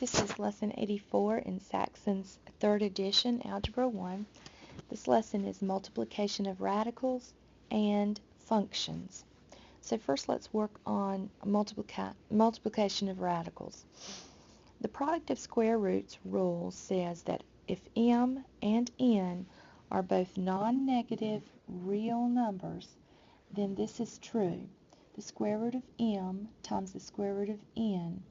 This is Lesson 84 in Saxon's 3rd edition, Algebra 1. This lesson is multiplication of radicals and functions. So first let's work on multiplication of radicals. The product of square roots rule says that if m and n are both non-negative real numbers, then this is true. The square root of m times the square root of n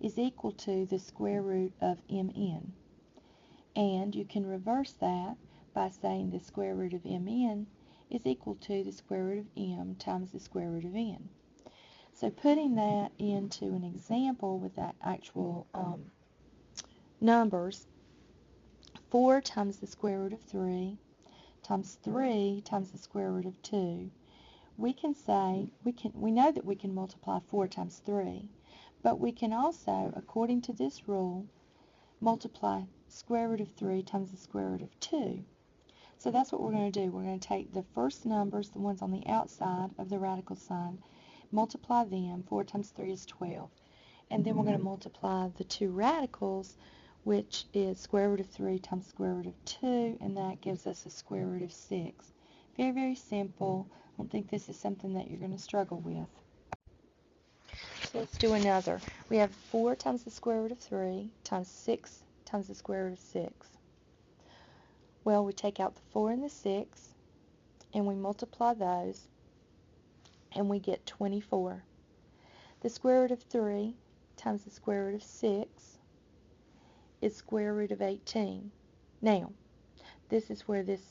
is equal to the square root of mn. And you can reverse that by saying the square root of mn is equal to the square root of m times the square root of n. So putting that into an example with that actual numbers, 4 times the square root of 3 times 3 times the square root of 2, we know that we can multiply 4 times 3. But we can also, according to this rule, multiply square root of 3 times the square root of 2. So that's what we're going to do. We're going to take the first numbers, the ones on the outside of the radical sign, multiply them. 4 times 3 is 12. And then we're going to multiply the two radicals, which is square root of 3 times square root of 2, and that gives us a square root of 6. Very, very simple. I don't think this is something that you're going to struggle with. So let's do another. We have 4 times the square root of 3 times 6 times the square root of 6. Well, we take out the 4 and the 6, and we multiply those, and we get 24. The square root of 3 times the square root of 6 is square root of 18. Now, this is where this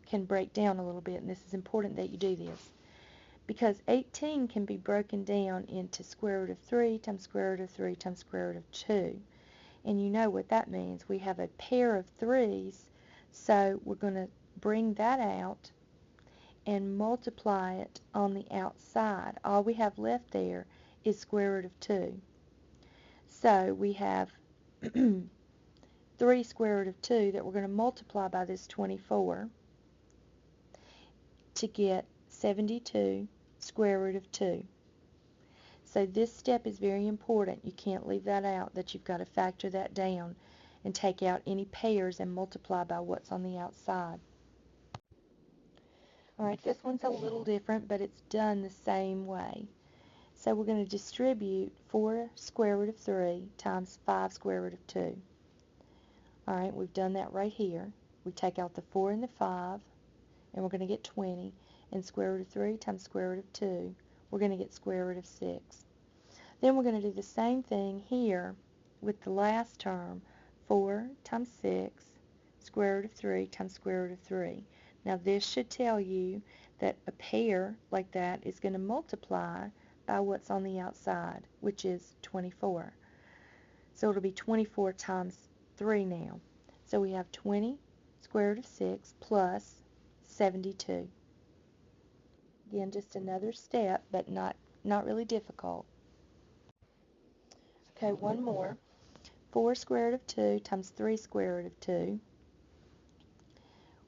can break down a little bit, and this is important that you do this, because 18 can be broken down into square root of 3 times square root of 3 times square root of 2. And you know what that means. We have a pair of 3's, so we're going to bring that out and multiply it on the outside. All we have left there is square root of 2. So we have 3 square root of 2 that we're going to multiply by this 24 to get 72 square root of 2. So this step is very important. You can't leave that out, that you've got to factor that down and take out any pairs and multiply by what's on the outside. Alright, this one's a little different, but it's done the same way. So we're going to distribute 4 square root of 3 times 5 square root of 2. Alright, we've done that right here. We take out the 4 and the 5, and we're going to get 20. And square root of 3 times square root of 2, we're going to get square root of 6. Then we're going to do the same thing here with the last term, 4 times 6, square root of 3 times square root of 3. Now this should tell you that a pair like that is going to multiply by what's on the outside, which is 24. So it'll be 24 times 3 now. So we have 20 square root of 6 plus 72. Again, just another step, but not really difficult. Okay, one more. 4 square root of 2 times 3 square root of 2.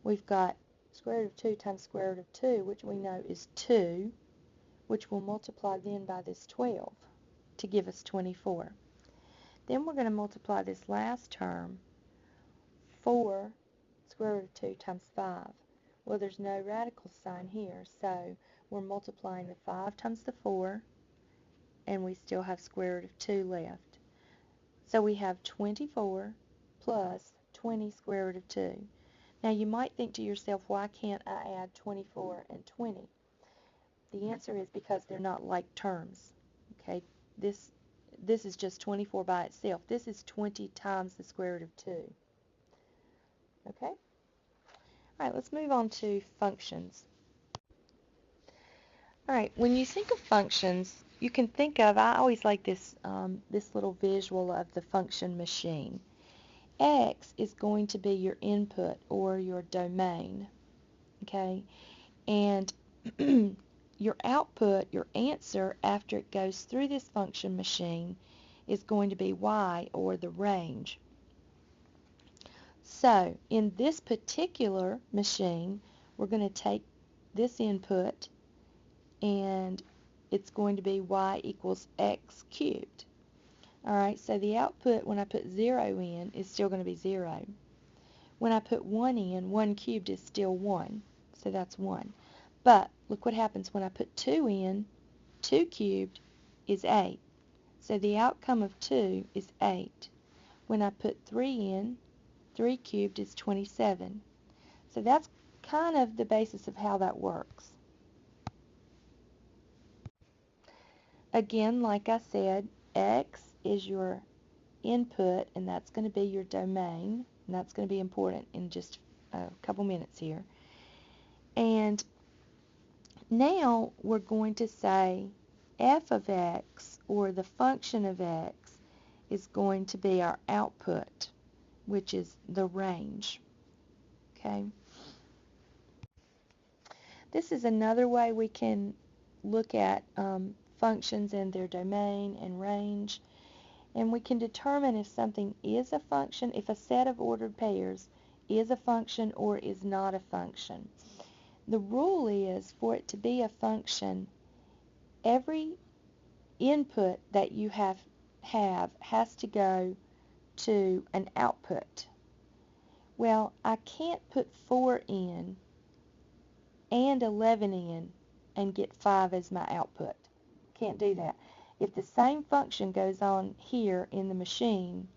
We've got square root of 2 times square root of 2, which we know is 2, which we'll multiply then by this 12 to give us 24. Then we're going to multiply this last term, 4 square root of 2 times 5. Well, there's no radical sign here, so we're multiplying the 5 times the 4, and we still have square root of 2 left. So we have 24 plus 20 square root of 2. Now you might think to yourself, why can't I add 24 and 20? The answer is because they're not like terms. Okay, this is just 24 by itself. This is 20 times the square root of 2. Okay? Alright, let's move on to functions. Alright, when you think of functions, you can think of, I always like this, this little visual of the function machine. X is going to be your input or your domain, okay? And your output, your answer, after it goes through this function machine, is going to be Y, or the range. So, in this particular machine, we're going to take this input, and it's going to be Y equals X cubed. Alright, so the output when I put 0 in is still going to be 0. When I put 1 in, 1 cubed is still 1. So that's 1. But look what happens when I put 2 in. 2 cubed is 8. So the outcome of 2 is 8. When I put 3 in, 3 cubed is 27. So that's kind of the basis of how that works. Again, like I said, X is your input, and that's going to be your domain, and that's going to be important in just a couple minutes here. And now we're going to say f of x, or the function of x, is going to be our output, which is the range. Okay? This is another way we can look at functions and their domain and range, and we can determine if something is a function, if a set of ordered pairs is a function or is not a function. The rule is, for it to be a function, every input that you have has to go to an output. Well, I can't put 4 in and 11 in and get 5 as my output. Can't do that. If the same function goes on here in the machine,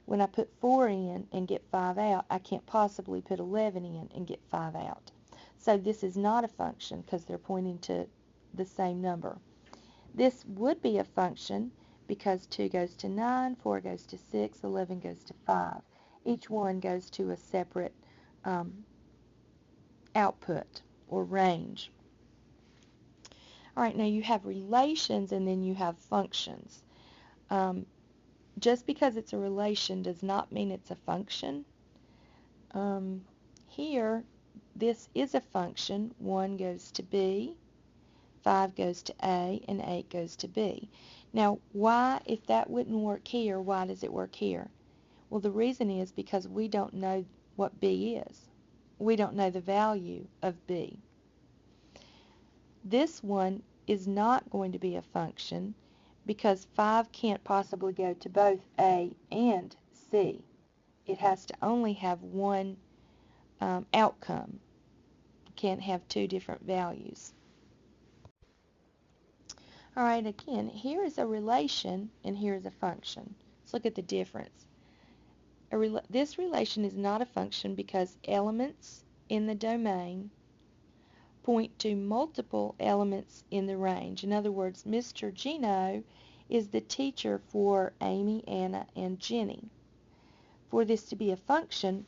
when I put 4 in and get 5 out, I can't possibly put 11 in and get 5 out. So this is not a function because they're pointing to the same number. This would be a function because 2 goes to 9, 4 goes to 6, 11 goes to 5. Each one goes to a separate output or range. Alright, now you have relations and then you have functions. Just because it's a relation does not mean it's a function. Here, this is a function. 1 goes to B, 5 goes to A, and 8 goes to B. Now, why, if that wouldn't work here, why does it work here? Well, the reason is because we don't know what B is. We don't know the value of B. This one is not going to be a function because 5 can't possibly go to both A and C. It has to only have one outcome. It can't have two different values. Alright, again, here is a relation and here is a function. Let's look at the difference. This relation is not a function because elements in the domain point to multiple elements in the range. In other words, Mr. Gino is the teacher for Amy, Anna, and Jenny. For this to be a function,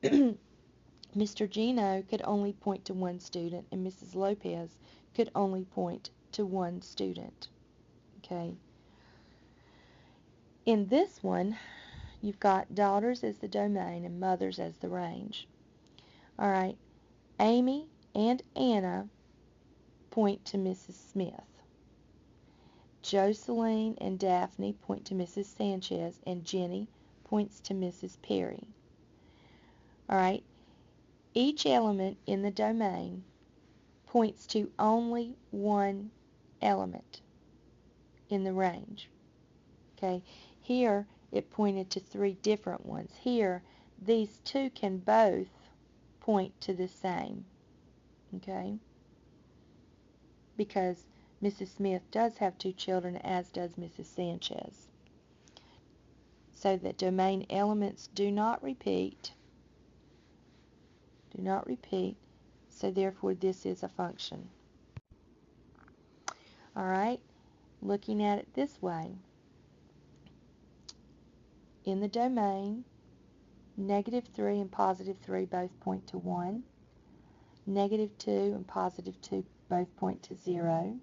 Mr. Gino could only point to one student, and Mrs. Lopez could only point to one student. Okay. In this one, you've got daughters as the domain and mothers as the range. All right. Amy and Anna point to Mrs. Smith. Jocelyn and Daphne point to Mrs. Sanchez, and Jenny points to Mrs. Perry. All right. Each element in the domain points to only one element in the range. Okay. Here it pointed to 3 different ones. Here, these 2 can both point to the same. Okay. Because Mrs. Smith does have 2 children, as does Mrs. Sanchez. So the domain elements do not repeat. Do not repeat. So therefore this is a function. Alright, looking at it this way. In the domain, -3 and +3 both point to 1. -2 and +2 both point to 0.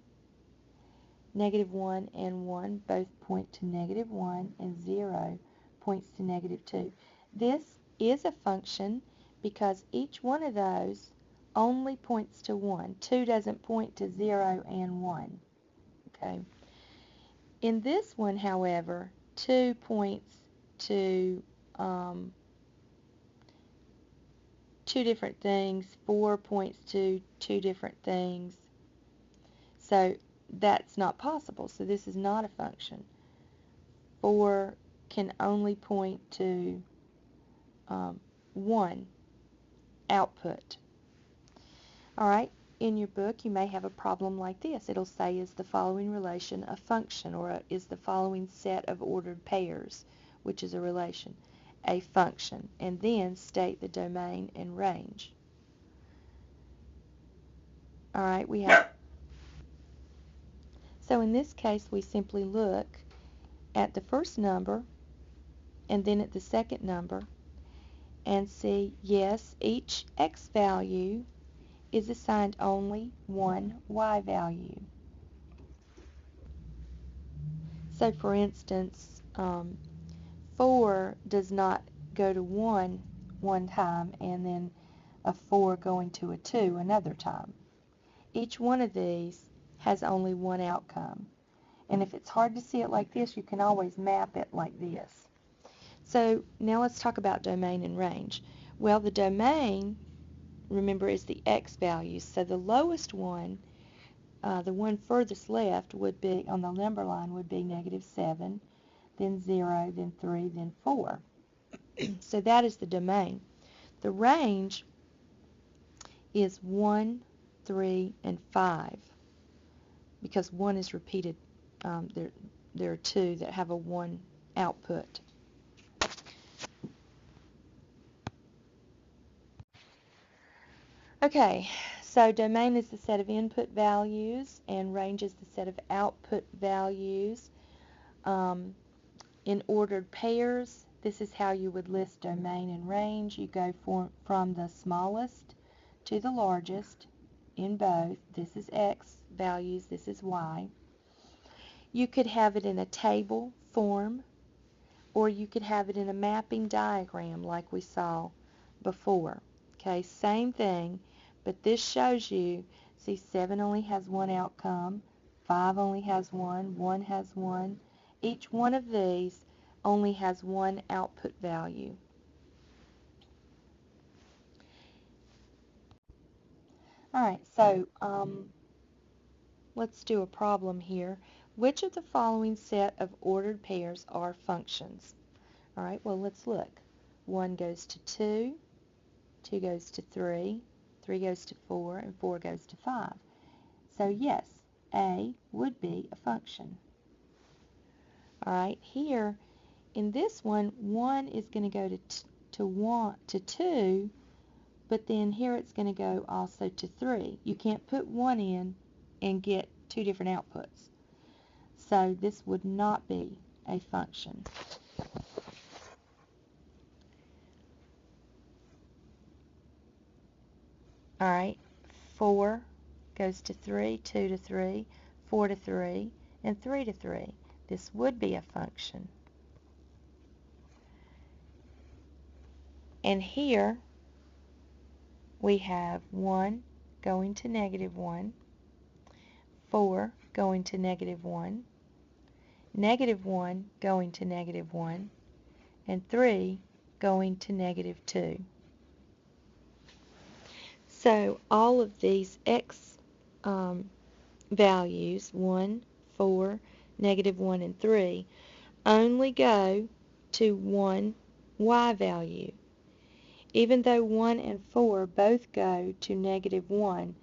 -1 and 1 both point to -1, and 0 points to -2. This is a function because each one of those only points to 1. 2 doesn't point to 0 and 1. Okay. In this one, however, 2 points to 2 different things. 4 points to 2 different things. So that's not possible. So this is not a function. 4 can only point to 1 output. Alright, in your book you may have a problem like this. It'll say, is the following relation a function, or is the following set of ordered pairs, which is a relation, a function, and then state the domain and range. Alright, so in this case we simply look at the first number and then at the second number and see, yes, each x value is assigned only one y value. So for instance, 4 does not go to 1 one time and then a 4 going to a 2 another time. Each one of these has only one outcome. And if it's hard to see it like this, you can always map it like this. So now let's talk about domain and range. Well, the domain, remember, is the x values. So the lowest one, the one furthest left, would be, on the number line, would be -7, then 0, then 3, then 4. So that is the domain. The range is 1, 3, and 5, because 1 is repeated. There are 2 that have a 1 output. Okay, so domain is the set of input values and range is the set of output values. In ordered pairs, this is how you would list domain and range. You go from the smallest to the largest in both. This is x values, this is y. You could have it in a table form, or you could have it in a mapping diagram like we saw before. Okay, same thing, but this shows you, see, 7 only has one outcome, 5 only has one, 1 has one. Each one of these only has one output value. Alright, so let's do a problem here. Which of the following set of ordered pairs are functions? Alright, well, let's look. 1 goes to 2, 2 goes to 3, 3 goes to 4, and 4 goes to 5. So yes, A would be a function. Alright, here in this one, 1 is going to go to 2, but then here it's going to go also to 3. You can't put 1 in and get 2 different outputs. So this would not be a function. Alright, 4 goes to 3, 2 to 3, 4 to 3, and 3 to 3. This would be a function. And here we have 1 going to -1, 4 going to -1, -1 going to -1, and 3 going to -2. So all of these x values, 1, 4, -1, and 3, only go to one y value. Even though 1 and 4 both go to -1,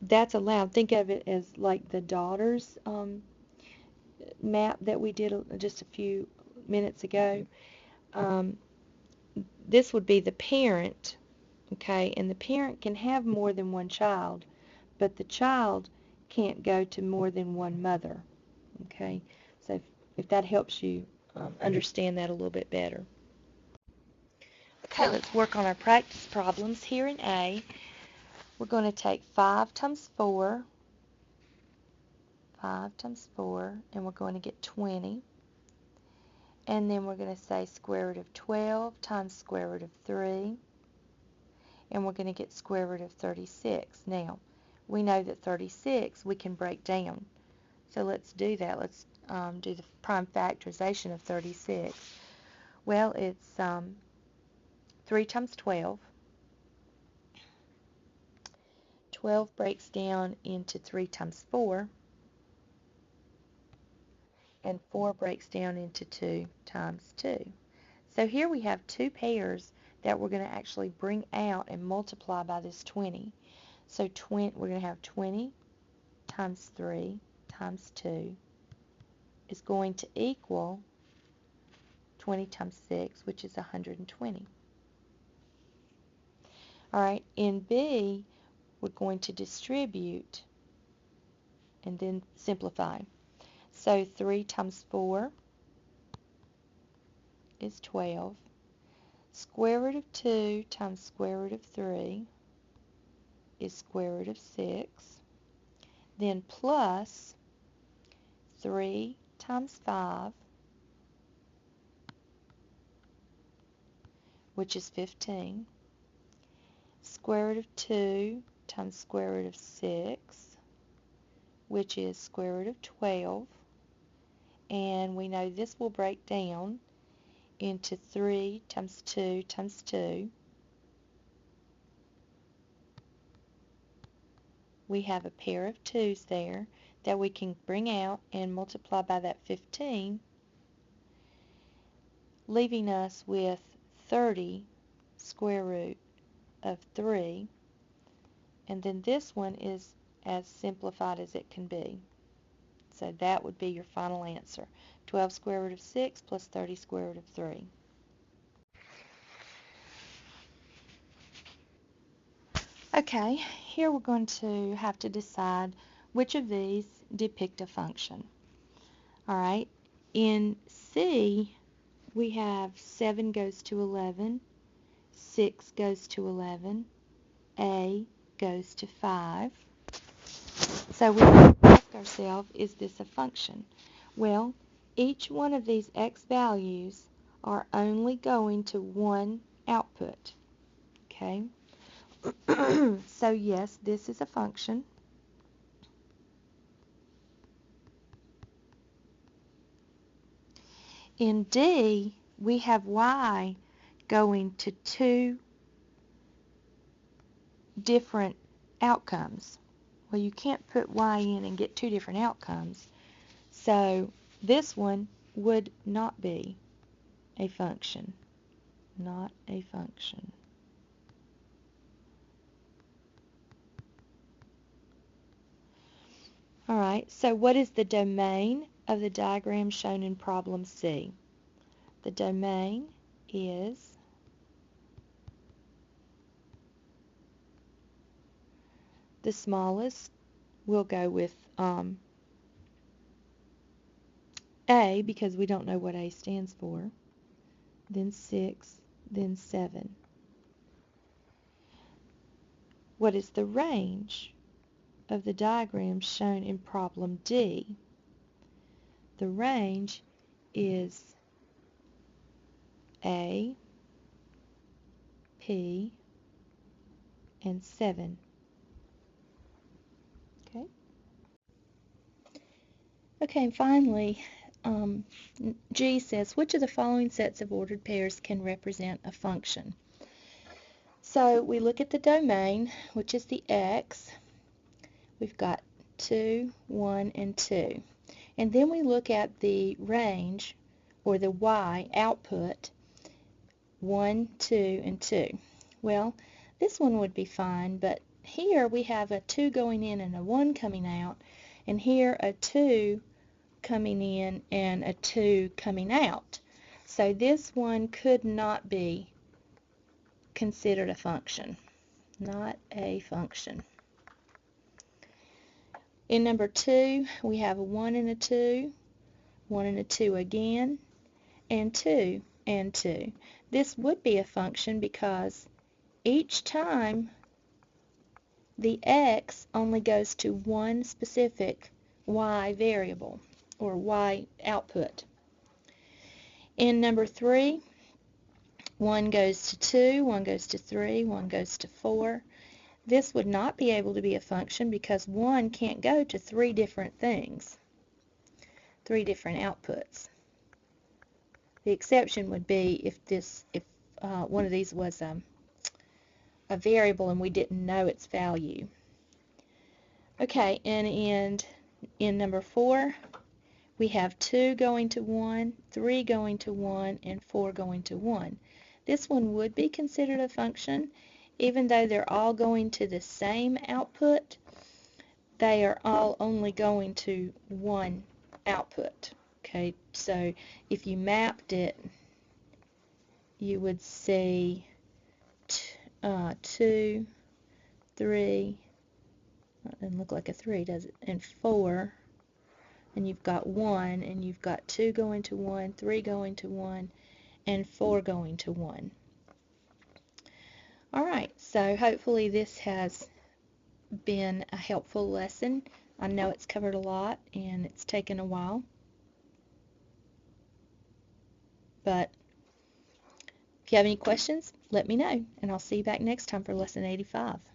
that's allowed. Think of it as like the daughters map that we did just a few minutes ago. This would be the parent, okay, and the parent can have more than one child, but the child can't go to more than one mother, okay? So if that helps you understand that a little bit better. Okay, let's work on our practice problems. Here in A, we're going to take 5 times 4, 5 times 4, and we're going to get 20. And then we're going to say square root of 12 times square root of 3, and we're going to get square root of 36. Now, we know that 36 we can break down. So let's do that. Let's do the prime factorization of 36. Well, it's 3 times 12. 12 breaks down into 3 times 4. and 4 breaks down into 2 times 2. So here we have two pairs that we're going to actually bring out and multiply by this 20. So we're going to have 20 times 3 times 2 is going to equal 20 times 6, which is 120. All right, in B, we're going to distribute and then simplify. So 3 times 4 is 12. Square root of 2 times square root of 3 is square root of 6. Then plus 3 times 5, which is 15. Square root of 2 times square root of 6, which is square root of 12. And we know this will break down into 3 times 2 times 2. We have a pair of 2's there that we can bring out and multiply by that 15, leaving us with 30 square root of 3. And then this one is as simplified as it can be. So that would be your final answer. 12 square root of 6 plus 30 square root of 3. Okay, here we're going to have to decide which of these depict a function. All right, in C, we have 7 goes to 11, 6 goes to 11, A goes to 5. So we have to ask ourselves, is this a function? Well, each one of these x values are only going to one output. Okay? So yes, this is a function. In D, we have y going to two different outcomes. Well, you can't put y in and get two different outcomes. So this one would not be a function. Not a function. All right, so what is the domain of the diagram shown in problem C? The domain is the smallest. We'll go with A because we don't know what A stands for. Then 6, then 7. What is the range of the diagram shown in problem D? The range is A, P, and 7. Okay. Okay, and finally, G says, which of the following sets of ordered pairs can represent a function? So we look at the domain, which is the x. We've got 2, 1, and 2. And then we look at the range, or the y output, 1, 2, and 2. Well, this one would be fine, but here we have a 2 going in and a 1 coming out, and here a 2 coming in and a 2 coming out. So this one could not be considered a function. Not a function. In number 2, we have a 1 and a 2, 1 and a 2 again, and 2 and 2. This would be a function because each time the x only goes to one specific y variable or y output. In number 3, 1 goes to 2, 1 goes to 3, 1 goes to 4. This would not be able to be a function because 1 can't go to 3 different things, 3 different outputs. The exception would be if one of these was a variable and we didn't know its value. Okay, and in number 4, we have 2 going to 1, 3 going to 1, and 4 going to 1. This one would be considered a function. Even though they're all going to the same output, they are all only going to one output. Okay, so if you mapped it, you would see 2, 3, that doesn't look like a 3, does it? And 4, and you've got 1, and you've got 2 going to 1, 3 going to 1, and 4 going to 1. Alright, so hopefully this has been a helpful lesson. I know it's covered a lot and it's taken a while, but if you have any questions, let me know, and I'll see you back next time for lesson 85.